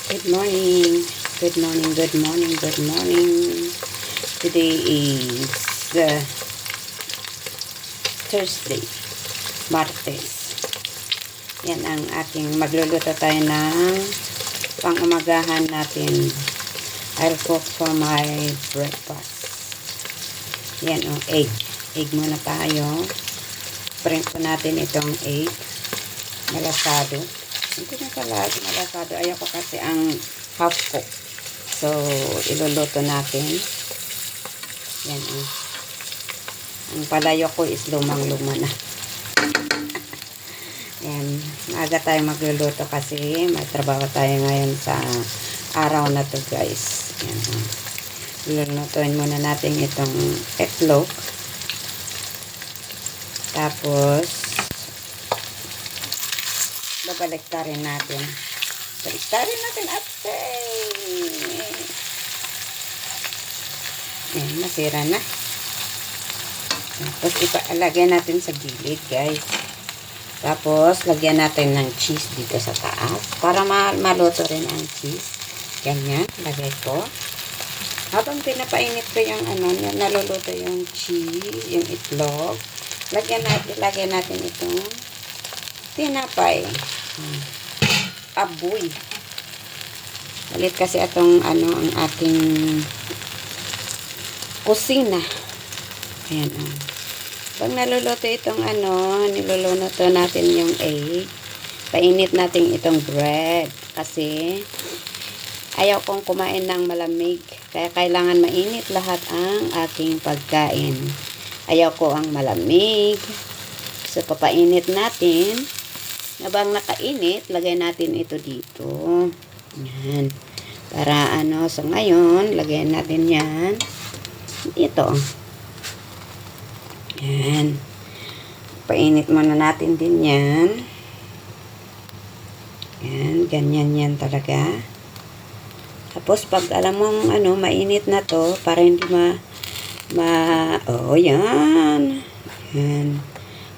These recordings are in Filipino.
Good morning. Good morning, good morning, good morning. Today is Thursday, Martes. Yan ang aking magluluto tayo ng pang-umagahan natin. I'll cook for my breakfast. Yan o, egg. Egg muna tayo. Print ko natin itong egg. Malasado. Hindi na pala malasado. Ayoko kasi ang half cook. So, iluluto natin. Yan o. Ang palayo ko is lumang-luma na. Yan. Maaga tayo magluluto kasi may trabaho tayo ngayon sa araw na to, guys. Yan o. Lulutuin muna natin itong itlog. Tapos, babaliktarin natin. Baliktarin natin ate. Ayan, nasira na. Tapos, ipalagay natin sa gilid, guys. Tapos, lagyan natin ng cheese dito sa taas. Para maluto rin ang cheese. Ganyan, lagay ko. Habang pinapainit ko yung naluluto yung cheese, yung itlog. Lagyan natin itong tinapay. Aboy. Malit kasi itong ang ating kusina. Ayan o. Pag naluluto itong niluluto natin yung egg, painit natin itong bread. Kasi ayaw kong kumain ng malamig. Kaya kailangan mainit lahat ang ating pagkain. Ayaw ko ang malamig. So, papainit natin. Habang nakainit, lagay natin ito dito. Yan. Para so ngayon, lagyan natin yan. Ito. Yan. Painit muna natin din yan. Yan. Ganyan yan talaga. Tapos, pag alam mong mainit na to, para hindi yan. Yan.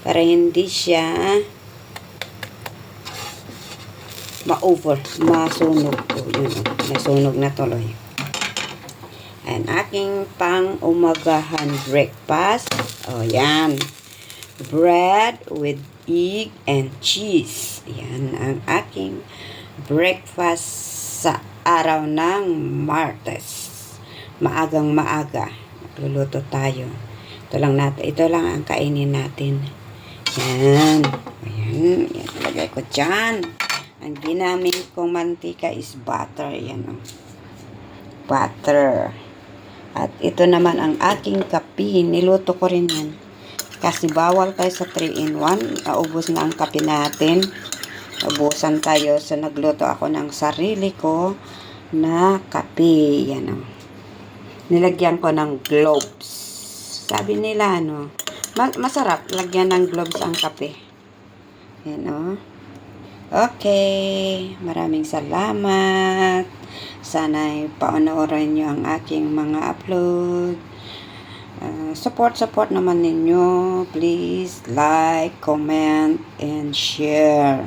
Para hindi siya masunog po. Yun, nasunog na tuloy. And aking pang-umagahan breakfast. Yan. Bread with egg and cheese. Yan ang aking breakfast sa araw ng Martes. Maagang maaga. Magluluto tayo. Ito lang ang kainin natin. Yan. Ayan. Yan. Lagay ko dyan. Ang ginamit kong mantika is butter. Yan o. Butter. At ito naman ang aking kape. Niluto ko rin yan. Kasi bawal tayo sa 3-in-1. Naubos na ang kape natin. Ubusan tayo. So, nagluto ako ng sarili ko na kape. Yan o. Nilagyan ko ng gloves. Sabi nila, masarap. Lagyan ng gloves ang kape. Yan o. Okay, maraming salamat. Sana'y panoorin nyo ang aking mga upload. Support naman ninyo. Please like, comment, and share.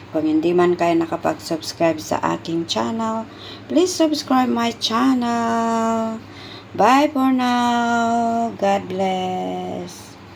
Kung hindi man kayo nakapag-subscribe sa aking channel, please subscribe my channel. Bye for now. God bless.